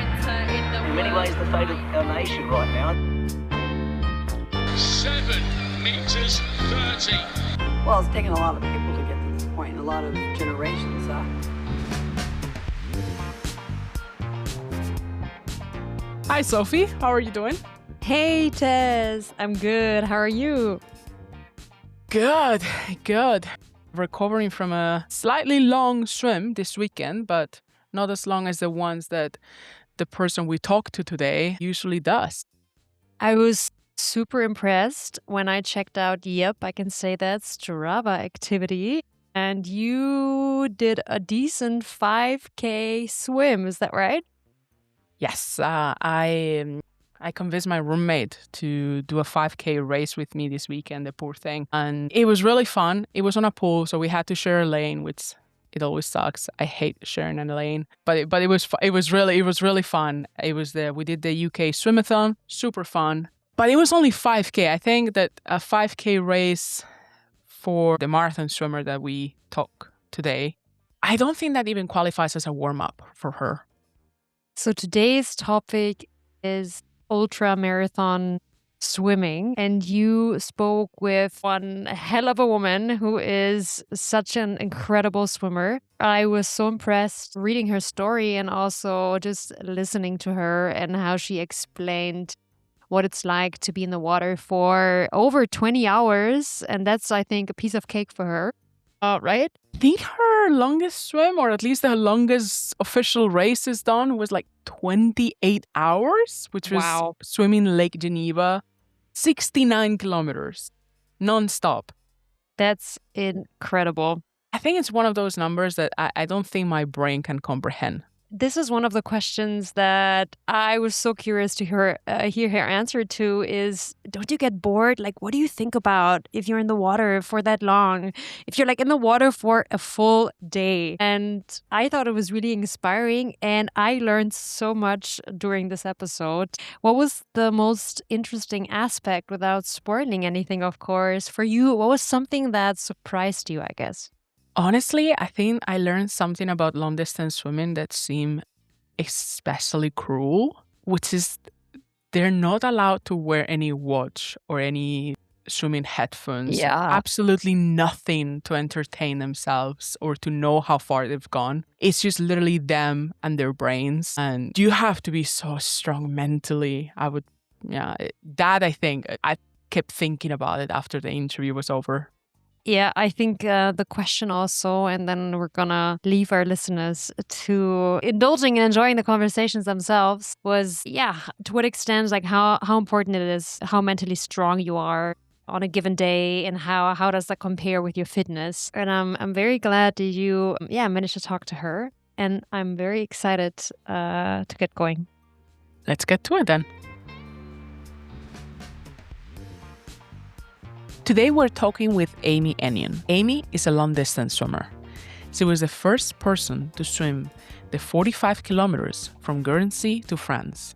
In many ways, the fate of our nation right now. 7 meters 30. Well, it's taken a lot of people to get to this point, a lot of generations. Hi, Sophie. How are you doing? Hey, Tess. I'm good. How are you? Good. Recovering from a slightly long swim this weekend, but not as long as the ones that the person we talked to today usually does. I was super impressed when I checked out, I can say that, Strava activity. And you did a decent 5K swim. Is that right? Yes, I convinced my roommate to do a 5K race with me this weekend, the poor thing. And it was really fun. It was on a pool, so we had to share a lane, which it always sucks. I hate sharing a lane, but it was really fun. We did the UK Swimathon, super fun. But it was only 5K. I think that a 5K race for the marathon swimmer that we talk today, I don't think that even qualifies as a warm-up for her. So today's topic is ultramarathon swimming, and you spoke with one hell of a woman who is such an incredible swimmer. I was so impressed reading her story and also just listening to her and how she explained what it's like to be in the water for over 20 hours. And that's, I think, a piece of cake for her, right? I think her longest swim, or at least her longest official race is done, was like 28 hours, which was swimming Lake Geneva, 69 kilometers, non-stop. That's incredible. I think it's one of those numbers that I don't think my brain can comprehend. This is one of the questions that I was so curious to hear her answer to is, don't you get bored? Like, what do you think about if you're in the water for that long? If you're like in the water for a full day? And I thought it was really inspiring, and I learned so much during this episode. What was the most interesting aspect, without spoiling anything, of course, for you? What was something that surprised you, I guess? Honestly, I think I learned something about long-distance swimming that seemed especially cruel, which is they're not allowed to wear any watch or any swimming headphones. Yeah. Absolutely nothing to entertain themselves or to know how far they've gone. It's just literally them and their brains. And you have to be so strong mentally. I think I kept thinking about it after the interview was over. Yeah, I think the question also, and then we're going to leave our listeners to indulging and enjoying the conversations themselves, was, to what extent, like how important it is, how mentally strong you are on a given day, and how does that compare with your fitness. And I'm very glad that you managed to talk to her, and I'm very excited to get going. Let's get to it then. Today we're talking with Amy Ennion. Amy is a long-distance swimmer. She was the first person to swim the 45 kilometers from Guernsey to France.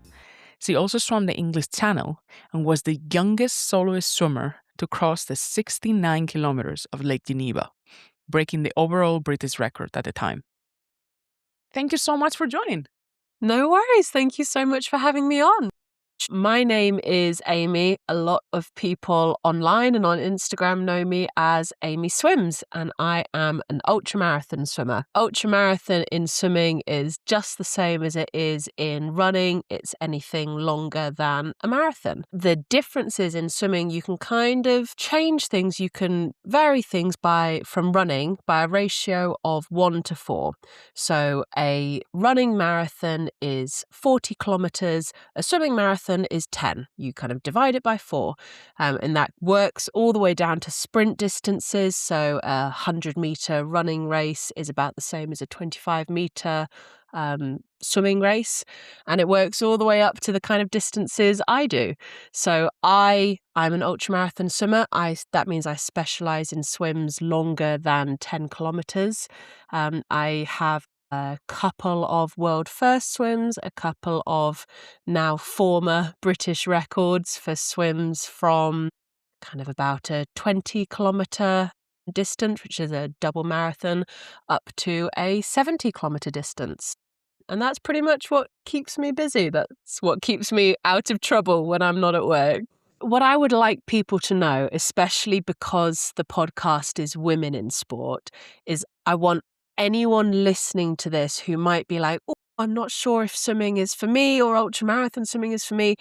She also swam the English Channel and was the youngest soloist swimmer to cross the 69 kilometers of Lake Geneva, breaking the overall British record at the time. Thank you so much for joining. No worries. Thank you so much for having me on. My name is Amy. A lot of people online and on Instagram know me as Amy Swims, and I am an ultramarathon swimmer. Ultramarathon in swimming is just the same as it is in running. It's anything longer than a marathon. The differences in swimming, you can kind of change things. You can vary things from running by a ratio of 1 to 4. So a running marathon is 40 kilometers. A swimming marathon is 10. You kind of divide it by 4. And that works all the way down to sprint distances. So a 100-meter running race is about the same as a 25-meter swimming race. And it works all the way up to the kind of distances I do. So I'm an ultramarathon swimmer. That means I specialize in swims longer than 10 kilometers. I have a couple of world first swims, a couple of now former British records for swims from kind of about a 20-kilometer distance, which is a double marathon, up to a 70-kilometer distance. And that's pretty much what keeps me busy. That's what keeps me out of trouble when I'm not at work. What I would like people to know, especially because the podcast is Women in Sport, is I want anyone listening to this who might be like, oh, I'm not sure if swimming is for me or ultramarathon swimming is for me.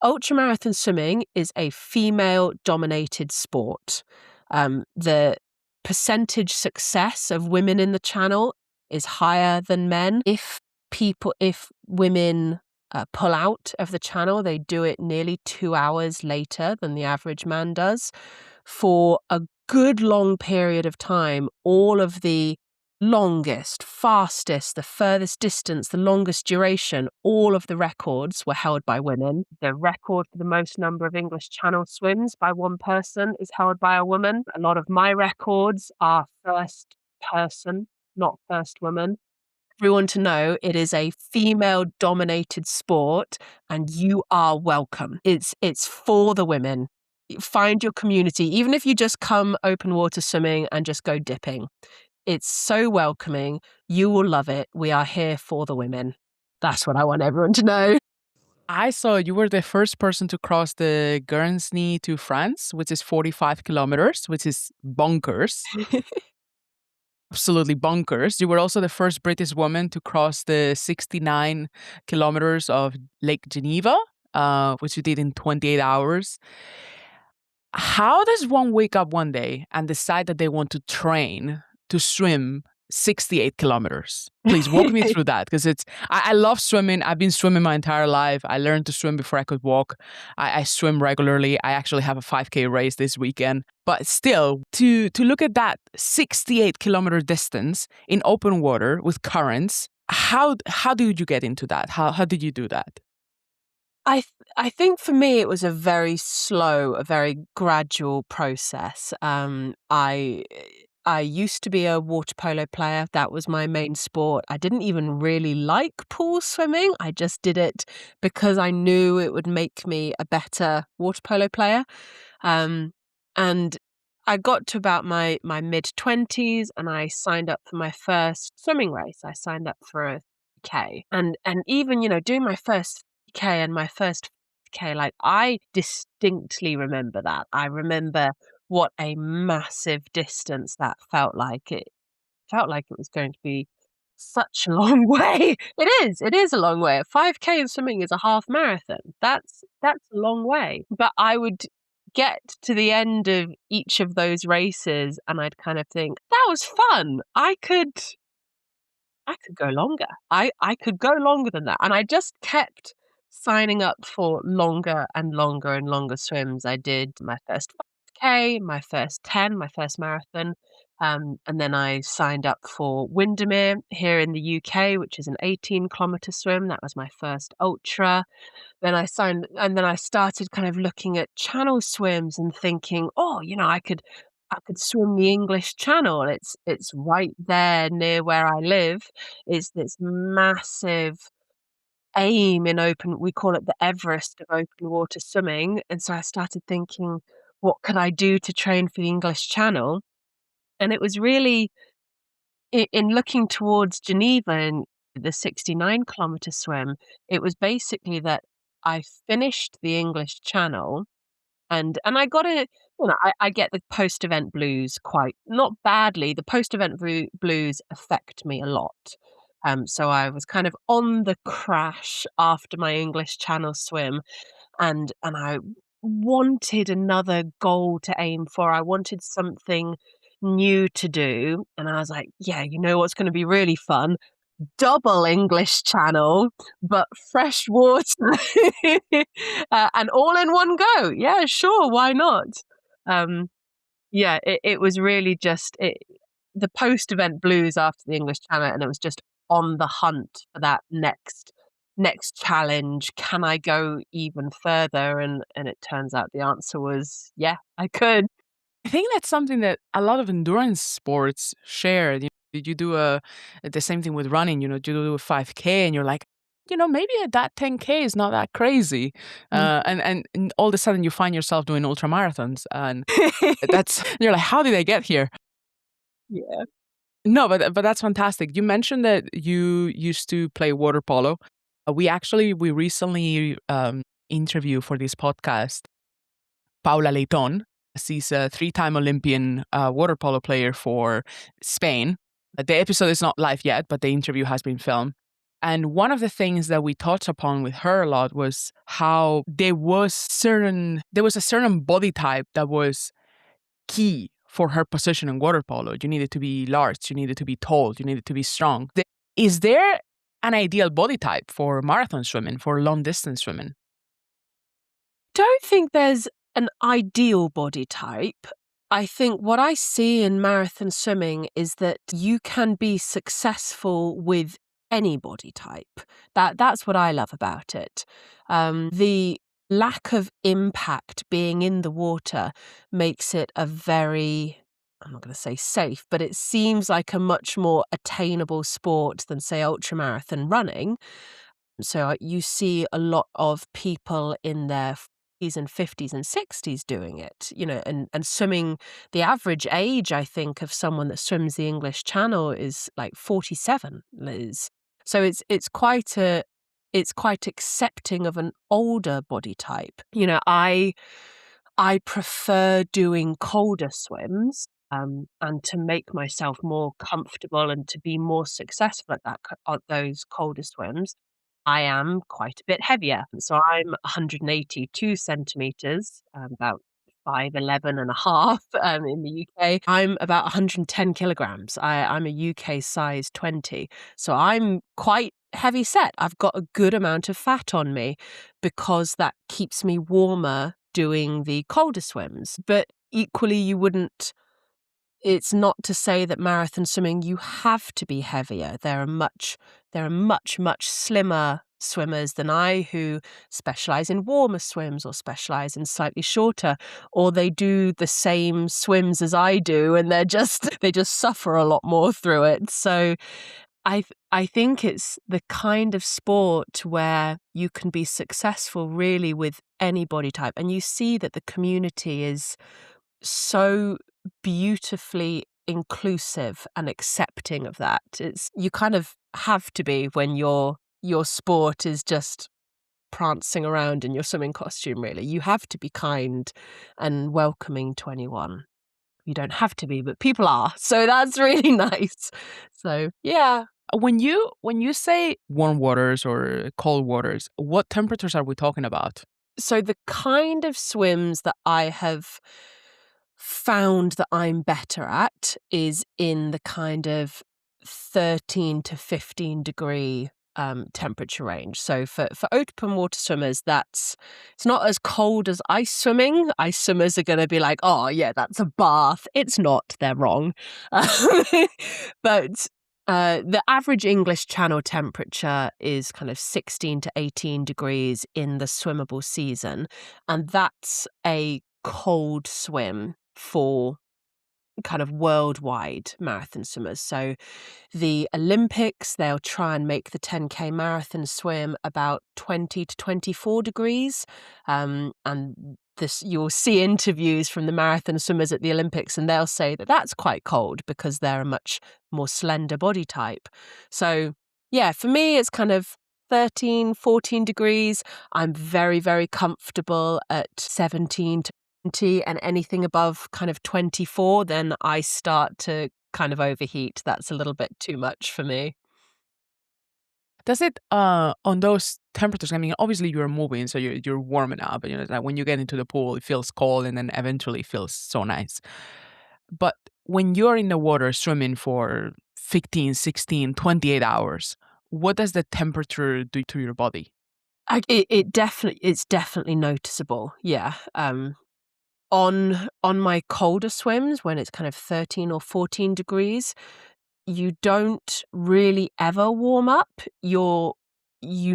Ultramarathon swimming is a female-dominated sport. The percentage success of women in the channel is higher than men. If women pull out of the channel, they do it nearly 2 hours later than the average man does. For a good long period of time, all of the longest, fastest, the furthest distance, the longest duration, all of the records were held by women. The record for the most number of English Channel swims by one person is held by a woman. A lot of my records are first person, not first woman. Everyone to know it is a female-dominated sport, and you are welcome. It's for the women. Find your community, even if you just come open water swimming and just go dipping. It's so welcoming. You will love it. We are here for the women. That's what I want everyone to know. I saw you were the first person to cross the Guernsey to France, which is 45 kilometers, which is bonkers. Absolutely bonkers. You were also the first British woman to cross the 69 kilometers of Lake Geneva, which you did in 28 hours. How does one wake up one day and decide that they want to train to swim 68 kilometers? Please walk me through that, because I love swimming. I've been swimming my entire life. I learned to swim before I could walk. I swim regularly. I actually have a 5K race this weekend. But still, to look at that 68 kilometer distance in open water with currents, how did you get into that? How did you do that? I think for me it was a very slow, a very gradual process. I used to be a water polo player. That was my main sport. I didn't even really like pool swimming. I just did it because I knew it would make me a better water polo player. And I got to about my mid-20s and I signed up for my first swimming race. I signed up for a K. And even, doing my first K and my first K, like I distinctly remember that. I remember what a massive distance that felt like. It felt like it was going to be such a long way. It is a long way. A 5K in swimming is a half marathon. That's a long way. But I would get to the end of each of those races and I'd kind of think, that was fun. I could go longer. I could go longer than that. And I just kept signing up for longer and longer and longer swims. I did my first 5K, my first 10, my first marathon. And then I signed up for Windermere here in the UK, which is an 18-kilometer swim. That was my first ultra. Then I started kind of looking at channel swims and thinking, oh, I could swim the English Channel. It's right there near where I live. It's this massive aim in we call it the Everest of open water swimming. And so I started thinking, what could I do to train for the English Channel? And it was really in looking towards Geneva and the 69-kilometer swim, it was basically that I finished the English Channel and I got I get the post-event blues quite, not badly. The post-event blues affect me a lot. So I was kind of on the crash after my English Channel swim and I wanted another goal to aim for. I wanted something new to do. And I was like, yeah, what's going to be really fun? Double English Channel, but fresh water and all in one go. Yeah, sure. Why not? It was really just the post-event blues after the English Channel. And it was just on the hunt for that next challenge. Can I go even further? And it turns out the answer was, yeah, I could. I think that's something that a lot of endurance sports share. You do the same thing with running. You do a 5K and you're like, maybe that 10K is not that crazy. And all of a sudden you find yourself doing ultramarathons. And you're like, how did I get here? Yeah. No, but that's fantastic. You mentioned that you used to play water polo. We recently interviewed for this podcast Paula Leighton. She's a 3-time Olympian water polo player for Spain. The episode is not live yet, but the interview has been filmed. And one of the things that we touched upon with her a lot was how there was a certain body type that was key for her position in water polo. You needed to be large, you needed to be tall, you needed to be strong. Is there an ideal body type for marathon swimming, for long distance swimming? Don't think there's an ideal body type. I think what I see in marathon swimming is that you can be successful with any body type. That's what I love about it. The lack of impact being in the water makes it a very, I'm not going to say safe, but it seems like a much more attainable sport than, say, ultramarathon running. So you see a lot of people in their 40s and 50s and 60s doing it, and swimming. The average age, I think, of someone that swims the English Channel is like 47, Liz. So it's quite accepting of an older body type. I prefer doing colder swims. And to make myself more comfortable and to be more successful at those colder swims, I am quite a bit heavier. So I'm 182 centimeters, about 5'11" and a half in the UK. I'm about 110 kilograms. I'm a UK size 20. So I'm quite heavy set. I've got a good amount of fat on me because that keeps me warmer doing the colder swims. But equally, it's not to say that marathon swimming, you have to be heavier. There are much, much slimmer swimmers than I who specialize in warmer swims or specialize in slightly shorter, or they do the same swims as I do and they just suffer a lot more through it. So I think it's the kind of sport where you can be successful really with any body type, and you see that the community is so beautifully inclusive and accepting of that. You kind of have to be when your sport is just prancing around in your swimming costume, really. You have to be kind and welcoming to anyone. You don't have to be, but people are. So that's really nice. So, yeah. When you say warm waters or cold waters, what temperatures are we talking about? So the kind of swims that I have found that I'm better at is in the kind of 13 to 15 degree temperature range. So for open water swimmers, it's not as cold as ice swimming. Ice swimmers are going to be like, oh yeah, that's a bath. It's not. They're wrong. But the average English Channel temperature is kind of 16 to 18 degrees in the swimmable season. And that's a cold swim for kind of worldwide marathon swimmers. So the Olympics, they'll try and make the 10K marathon swim about 20 to 24 degrees. And you'll see interviews from the marathon swimmers at the Olympics, and they'll say that that's quite cold because they're a much more slender body type. So yeah, for me, it's kind of 13, 14 degrees. I'm very, very comfortable at 17 to 20, and anything above kind of 24, then I start to kind of overheat. That's a little bit too much for me. Does it on those temperatures? I mean, obviously you're moving, so you're warming up. Like when you get into the pool, it feels cold, and then eventually it feels so nice. But when you're in the water swimming for 15, 16, 28 hours, what does the temperature do to your body? It's definitely noticeable. Yeah. On my colder swims, when it's kind of 13 or 14 degrees, you don't really ever warm up. You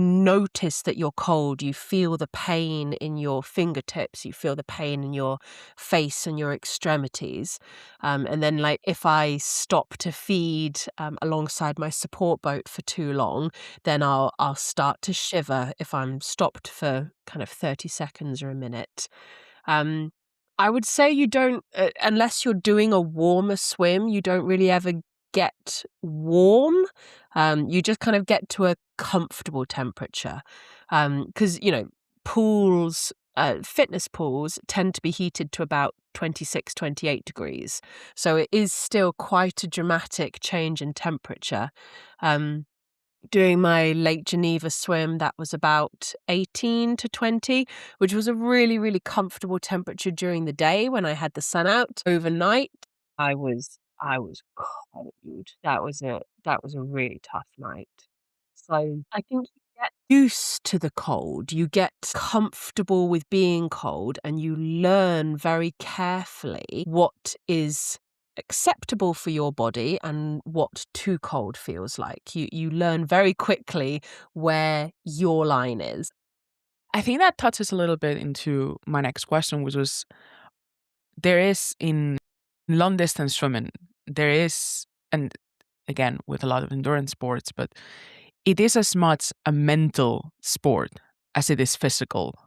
notice that you're cold. You feel the pain in your fingertips. You feel the pain in your face and your extremities. And then, like, if I stop to feed alongside my support boat for too long, then I'll start to shiver if I'm stopped for kind of 30 seconds or a minute. I would say you don't, unless you're doing a warmer swim, you don't really ever get warm. You just kind of get to a comfortable temperature. Because, pools, fitness pools tend to be heated to about 26, 28 degrees. So it is still quite a dramatic change in temperature. Doing my Lake Geneva swim, that was about 18 to 20, which was a really, really comfortable temperature during the day when I had the sun out. Overnight, I was cold. That was a really tough night. So I think you get used to the cold. You get comfortable with being cold, and you learn very carefully what is acceptable for your body and what too cold feels like. You learn very quickly where your line is. I think that touches a little bit into my next question, which was there is in long distance swimming, there is, and again, with a lot of endurance sports, but it is as much a mental sport as it is physical.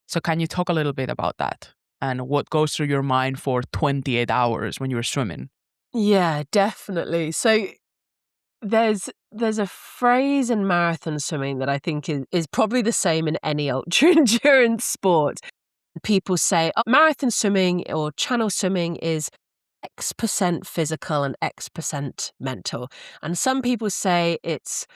So can you talk a little bit about that and what goes through your mind for 28 hours when you're swimming? Yeah, definitely. So there's a phrase in marathon swimming that I think is probably the same in any ultra endurance sport. People say, oh, marathon swimming or channel swimming is X% physical and X% mental. And some people say it's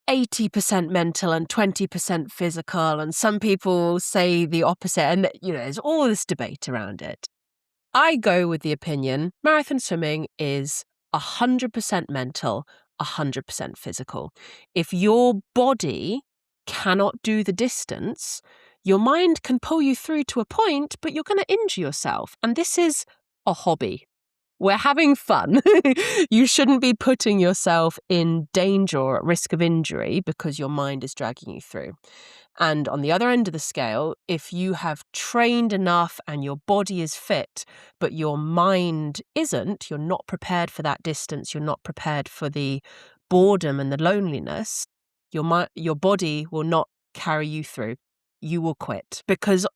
80% mental and 20% physical. And some people say the opposite. And, there's all this debate around it. I go with the opinion marathon swimming is 100% mental, 100% physical. If your body cannot do the distance, your mind can pull you through to a point, but you're going to injure yourself. And this is a hobby. We're having fun. You shouldn't be putting yourself in danger or at risk of injury because your mind is dragging you through. And on the other end of the scale, if you have trained enough and your body is fit, but your mind isn't, you're not prepared for that distance, you're not prepared for the boredom and the loneliness, your body will not carry you through. You will quit. Because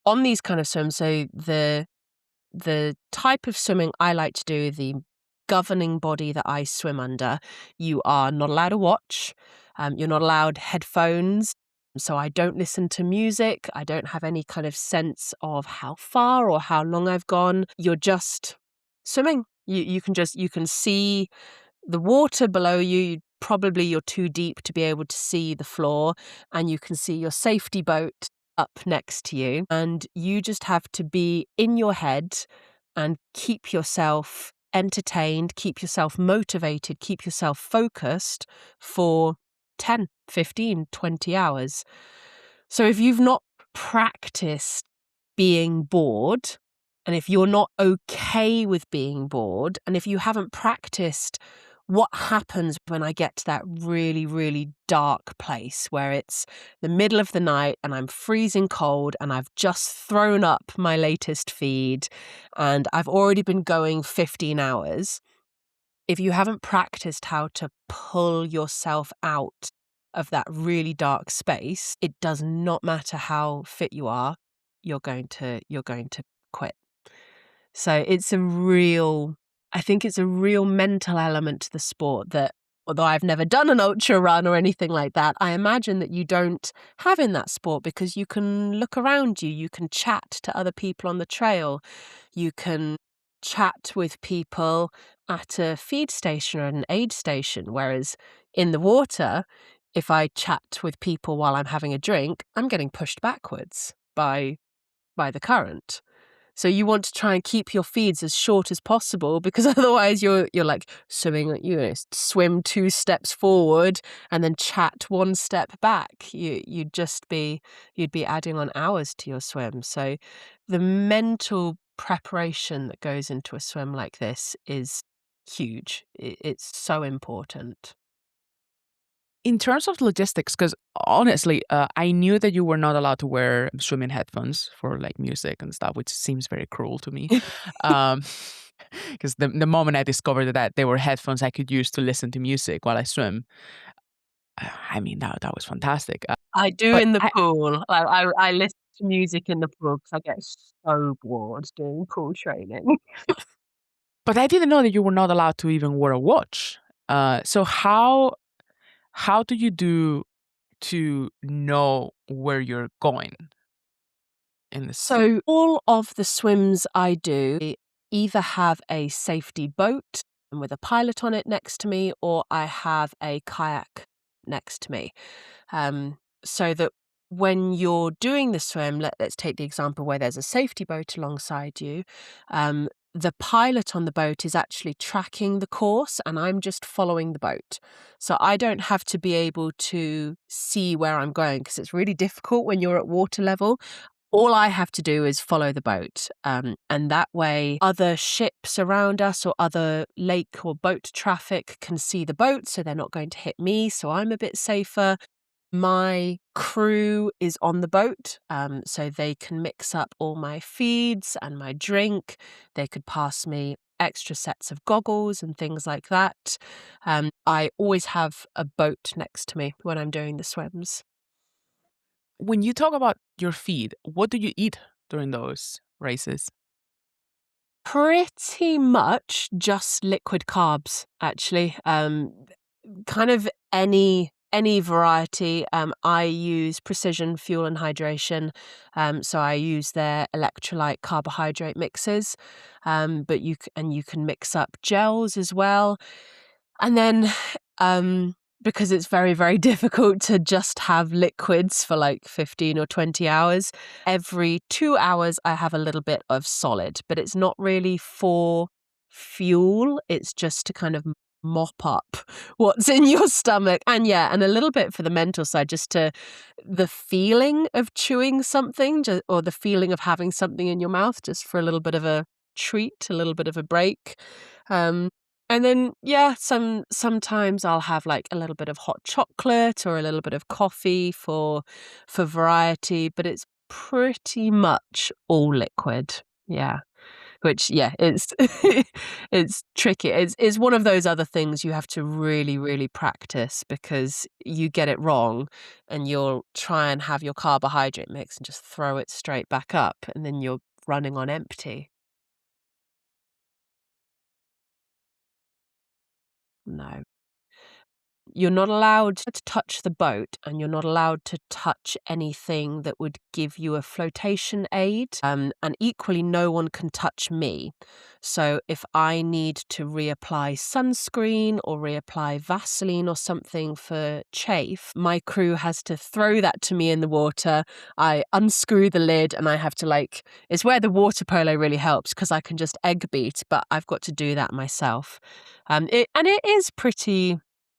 on these kind of swims, so the type of swimming I like to do, the governing body that I swim under, you are not allowed to watch. You're not allowed headphones. So I don't listen to music. I don't have any kind of sense of how far or how long I've gone. You're just swimming. You can see the water below you. Probably you're too deep to be able to see the floor, and you can see your safety boat up next to you, and you just have to be in your head and keep yourself entertained, keep yourself motivated, keep yourself focused for 10, 15, 20 hours. So if you've not practiced being bored, and if you're not okay with being bored, and if you haven't practiced what happens when I get to that really, really dark place where it's the middle of the night and I'm freezing cold and I've just thrown up my latest feed and I've already been going 15 hours. If you haven't practiced how to pull yourself out of that really dark space, it does not matter how fit you are, you're going to quit. So I think it's a real mental element to the sport that, although I've never done an ultra run or anything like that, I imagine that you don't have in that sport because you can look around you, you can chat to other people on the trail, you can chat with people at a feed station or an aid station, whereas in the water, if I chat with people while I'm having a drink, I'm getting pushed backwards by the current. So you want to try and keep your feeds as short as possible because otherwise you're like swimming, swim 2 steps forward and then chat 1 step back. You'd be adding on hours to your swim. So the mental preparation that goes into a swim like this is huge. It's so important. In terms of logistics, because honestly, I knew that you were not allowed to wear swimming headphones for like music and stuff, which seems very cruel to me. Because the moment I discovered that they were headphones I could use to listen to music while I swim, I mean, that was fantastic. I do But in the pool. I listen to music in the pool because I get so bored doing pool training. But I didn't know that you were not allowed to even wear a watch. So how do you do to know where you're going in this? So all of the swims I do either have a safety boat with a pilot on it next to me, or I have a kayak next to me. So that when you're doing the swim, let's take the example where there's a safety boat alongside you. The pilot on the boat is actually tracking the course and I'm just following the boat. So I don't have to be able to see where I'm going because it's really difficult when you're at water level. All I have to do is follow the boat. And that way other ships around us or other lake or boat traffic can see the boat, so they're not going to hit me. So I'm a bit safer. My crew is on the boat, so they can mix up all my feeds and my drink. They could pass me extra sets of goggles and things like that. I always have a boat next to me when I'm doing the swims. When you talk about your feed, what do you eat during those races? Pretty much just liquid carbs, actually. Kind of any variety. I use Precision Fuel and Hydration, so I use their electrolyte carbohydrate mixes. But you can mix up gels as well, and then because it's very, very difficult to just have liquids for like 15 or 20 hours. Every 2 hours, I have a little bit of solid, but it's not really for fuel. It's just to kind of mop up what's in your stomach. And and a little bit for the mental side, just to the feeling of chewing something or the feeling of having something in your mouth, just for a little bit of a treat, a little bit of a break. And then, sometimes I'll have like a little bit of hot chocolate or a little bit of coffee for variety, but it's pretty much all liquid. Yeah. Which, it's it's tricky. It's one of those other things you have to really, really practice because you get it wrong and you'll try and have your carbohydrate mix and just throw it straight back up and then you're running on empty. No. You're not allowed to touch the boat and you're not allowed to touch anything that would give you a flotation aid. And equally, no one can touch me. So if I need to reapply sunscreen or reapply Vaseline or something for chafe, my crew has to throw that to me in the water. I unscrew the lid and I have to it's where the water polo really helps because I can just egg beat, but I've got to do that myself. It is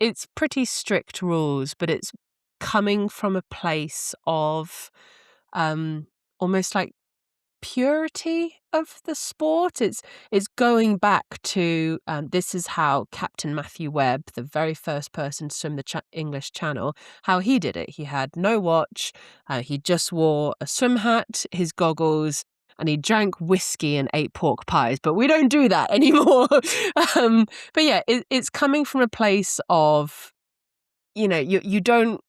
it's pretty strict rules, but it's coming from a place of almost like purity of the sport. It's going back to this is how Captain Matthew Webb, the very first person to swim the English Channel, how he did it. He had no watch. He just wore a swim hat, his goggles, and he drank whiskey and ate pork pies. But we don't do that anymore. But it's coming from a place of, you don't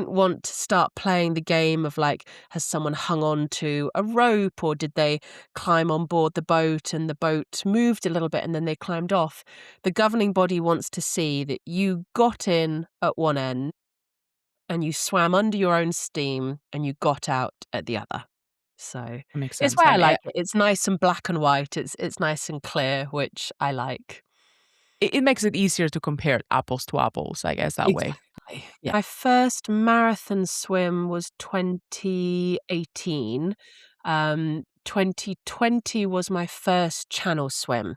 want to start playing the game of has someone hung on to a rope or did they climb on board the boat and the boat moved a little bit and then they climbed off. The governing body wants to see that you got in at one end and you swam under your own steam and you got out at the other. So That makes sense. it's why I like it. It's nice and black and white. It's nice and clear, which I like. It makes it easier to compare apples to apples, I guess, that way. Yeah. My first marathon swim was 2018. 2020 was my first channel swim.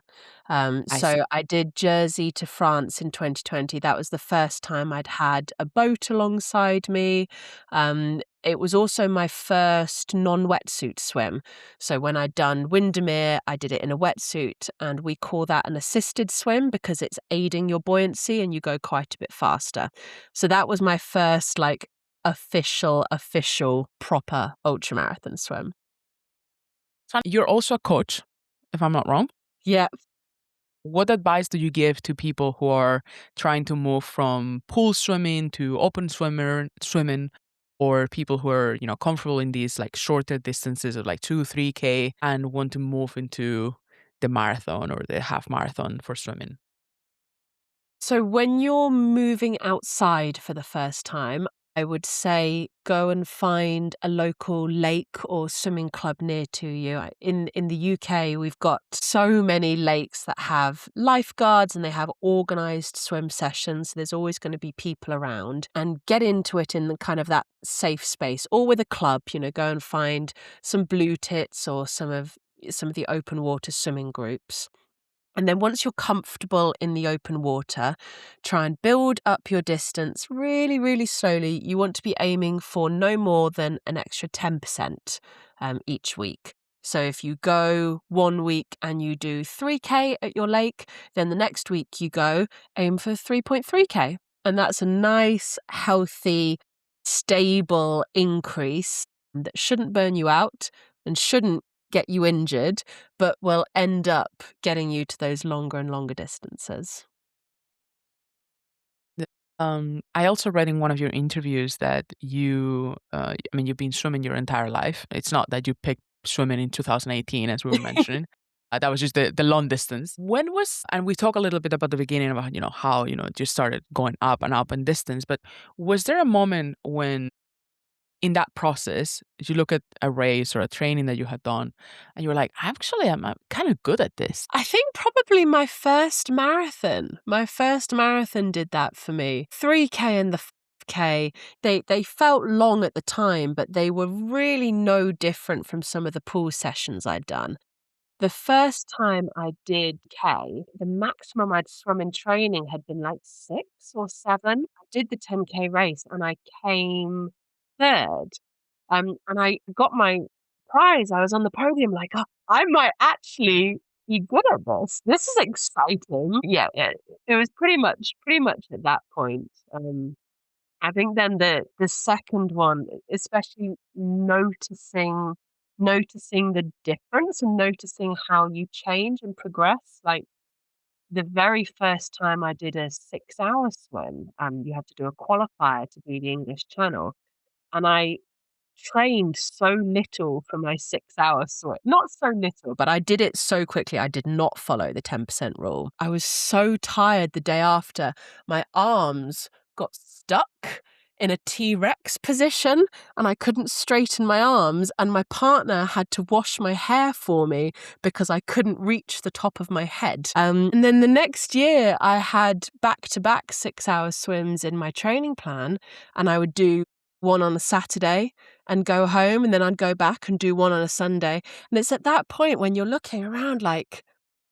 See. I did Jersey to France in 2020. That was the first time I'd had a boat alongside me. It was also my first non-wetsuit swim. So when I'd done Windermere, I did it in a wetsuit, and we call that an assisted swim because it's aiding your buoyancy and you go quite a bit faster. So that was my first official proper ultramarathon swim. You're also a coach, if I'm not wrong. Yeah. What advice do you give to people who are trying to move from pool swimming to open swimming, or people who are, comfortable in these shorter distances of 2-3K and want to move into the marathon or the half marathon for swimming? So when you're moving outside for the first time, I would say go and find a local lake or swimming club near to you. In the UK, we've got so many lakes that have lifeguards and they have organized swim sessions. There's always going to be people around, and get into it in the kind of that safe space, or with a club. Go and find some blue tits or some of the open water swimming groups. And then once you're comfortable in the open water, try and build up your distance really, really slowly. You want to be aiming for no more than an extra 10% each week. So if you go 1 week and you do 3K at your lake, then the next week you go aim for 3.3K. And that's a nice, healthy, stable increase that shouldn't burn you out and shouldn't get you injured, but will end up getting you to those longer and longer distances. I also read in one of your interviews that you've been swimming your entire life. It's not that you picked swimming in 2018, as we were mentioning. That was just the long distance. And we talk a little bit about the beginning about, how, it just started going up in distance. But was there a moment when in that process, you look at a race or a training that you had done and you were like, actually, I'm kind of good at this? I think probably my first marathon. My first marathon did that for me. 3K and the 5K, they felt long at the time, but they were really no different from some of the pool sessions I'd done. The first time I did K, the maximum I'd swum in training had been like 6 or 7. I did the 10K race and I came third. And I got my prize. I was on the podium like, "Oh, I might actually be good at this. This is exciting." Yeah, it was pretty much at that point. I think then the second one, especially noticing the difference and noticing how you change and progress. Like the very first time I did a 6-hour swim, you had to do a qualifier to be the English Channel, and I trained so little for my 6-hour swim. Not so little, but I did it so quickly. I did not follow the 10% rule. I was so tired the day after. My arms got stuck in a T-Rex position and I couldn't straighten my arms, and my partner had to wash my hair for me because I couldn't reach the top of my head. And then the next year I had back-to-back 6-hour swims in my training plan, and I would do one on a Saturday and go home, and then I'd go back and do one on a Sunday. And it's at that point when you're looking around like,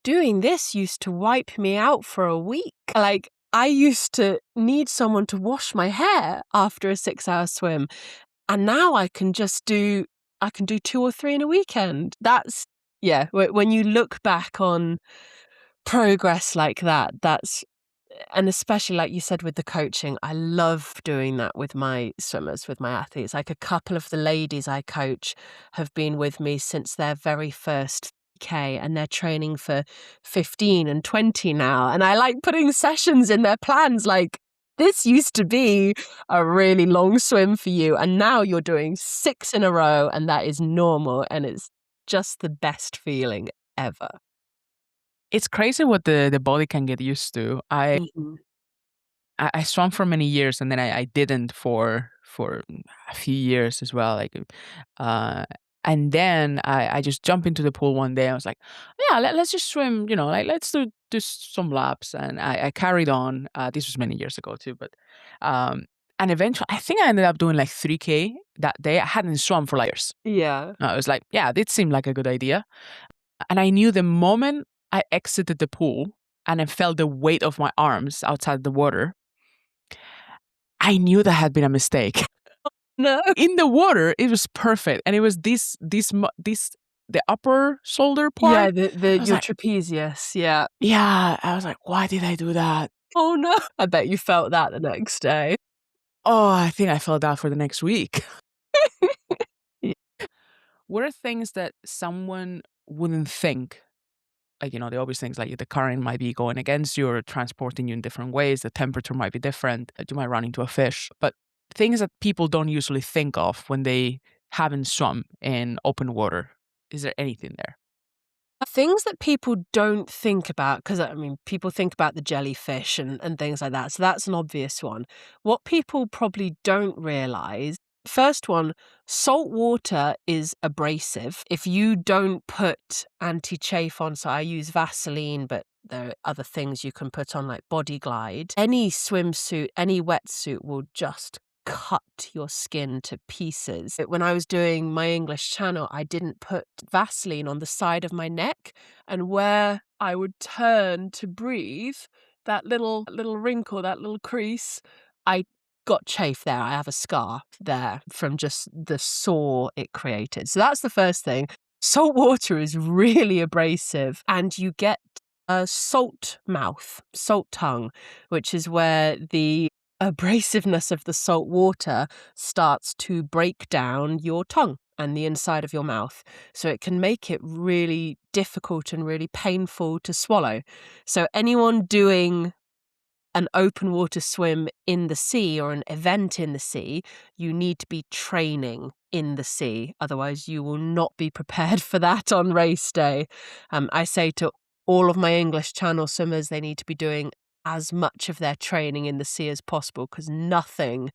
doing this used to wipe me out for a week. Like, I used to need someone to wash my hair after a 6-hour swim. And now I can do 2 or 3 in a weekend. That's, yeah, when you look back on progress like that, and especially like you said with the coaching, I love doing that with my swimmers, with my athletes. Like a couple of the ladies I coach have been with me since their very first K, and they're training for 15 and 20 now. And I like putting sessions in their plans like, this used to be a really long swim for you, and now you're doing 6 in a row, and that is normal, and it's just the best feeling ever. It's crazy what the body can get used to. Mhm. I swam for many years, and then I didn't for a few years as well. Uh, and then I just jumped into the pool one day. I was like, yeah, let's just swim. Like let's do some laps. And I carried on. This was many years ago too, but and eventually I think I ended up doing like 3K that day. I hadn't swum for like years. Yeah. I was like, yeah, this seemed like a good idea. And I knew the moment I exited the pool and I felt the weight of my arms outside the water, I knew that had been a mistake. No. In the water, it was perfect, and it was this the upper shoulder part. Yeah, I was your like, trapezius, yeah. yeah, I was like, why did I do that? Oh no. I bet you felt that the next day. Oh, I think I felt that for the next week. Yeah. What are things that someone wouldn't think? Like, the obvious things like the current might be going against you or transporting you in different ways. The temperature might be different. You might run into a fish. But things that people don't usually think of when they haven't swum in open water. Is there anything there? Things that people don't think about, because I mean, people think about the jellyfish and things like that. So that's an obvious one. What people probably don't realize, first one, salt water is abrasive. If you don't put anti-chafe on, so I use Vaseline, but there are other things you can put on like Body Glide, any swimsuit, any wetsuit will just cut your skin to pieces. When I was doing my English Channel, I didn't put Vaseline on the side of my neck, and where I would turn to breathe, that little wrinkle, that little crease, I got chafe there. I have a scar there from just the sore it created. So that's the first thing. Salt water is really abrasive, and you get a salt mouth, salt tongue, which is where the abrasiveness of the salt water starts to break down your tongue and the inside of your mouth. So it can make it really difficult and really painful to swallow. So anyone doing an open water swim in the sea or an event in the sea, you need to be training in the sea. Otherwise, you will not be prepared for that on race day. I say to all of my English Channel swimmers, they need to be doing as much of their training in the sea as possible, because nothing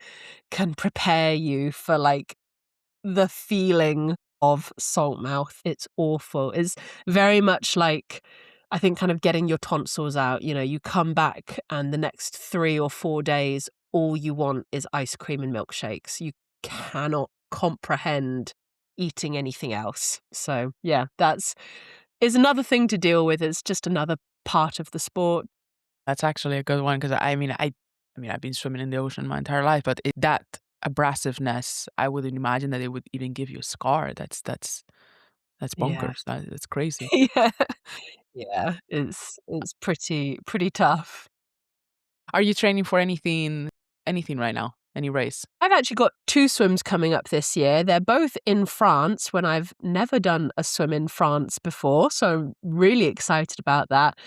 can prepare you for like the feeling of salt mouth. It's awful. It's very much like, I think, kind of getting your tonsils out. You know, you come back and the next 3 or 4 days, all you want is ice cream and milkshakes. You cannot comprehend eating anything else. So yeah, is another thing to deal with. It's just another part of the sport. That's actually a good one, because I mean, I've been swimming in the ocean my entire life, but that abrasiveness, I wouldn't imagine that it would even give you a scar. That's Yeah. bonkers. That's crazy. Yeah. Yeah. It's pretty tough. Are you training for anything right now? Any race? I've actually got 2 swims coming up this year. They're both in France, when I've never done a swim in France before. So I'm really excited about that.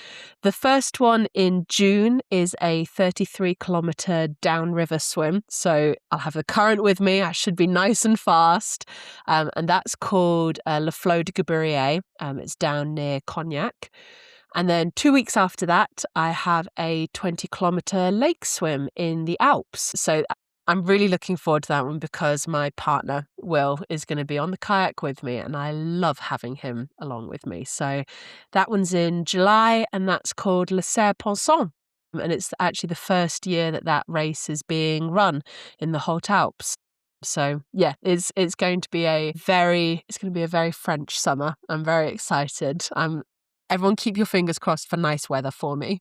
The first one in June is a 33-kilometer downriver swim. So I'll have the current with me. I should be nice and fast. And that's called Le Flot de Gaburier. It's down near Cognac. And then 2 weeks after that, I have a 20-kilometer lake swim in the Alps. So I'm really looking forward to that one, because my partner, Will, is going to be on the kayak with me, and I love having him along with me. So that one's in July, and that's called Le Serre-Pensant. And it's actually the first year that race is being run in the Haute Alps. So yeah, it's going to be a very French summer. I'm very excited. Everyone keep your fingers crossed for nice weather for me.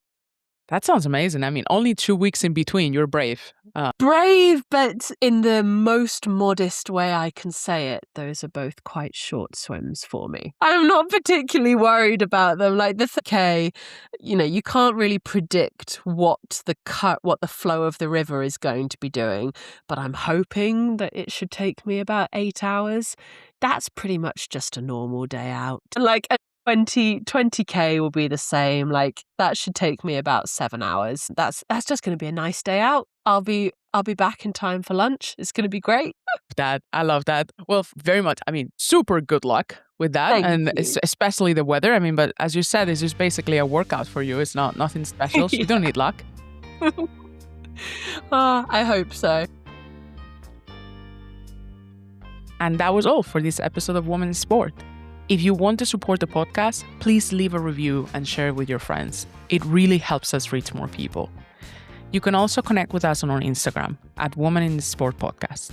That sounds amazing. I mean, only 2 weeks in between. You're brave. Brave, but in the most modest way I can say it. Those are both quite short swims for me. I'm not particularly worried about them. Like the K, you can't really predict what the flow of the river is going to be doing. But I'm hoping that it should take me about 8 hours. That's pretty much just a normal day out. Like 20K will be the same. Like that should take me about 7 hours. That's just going to be a nice day out. I'll be back in time for lunch. It's going to be great. I love that. Well, very much. I mean, super good luck with that. Thank you. Especially the weather. I mean, but as you said, it's just basically a workout for you. It's nothing special. So you don't need luck. I hope so. And that was all for this episode of Women in Sport. If you want to support the podcast, please leave a review and share it with your friends. It really helps us reach more people. You can also connect with us on our Instagram @Women in the Sport Podcast.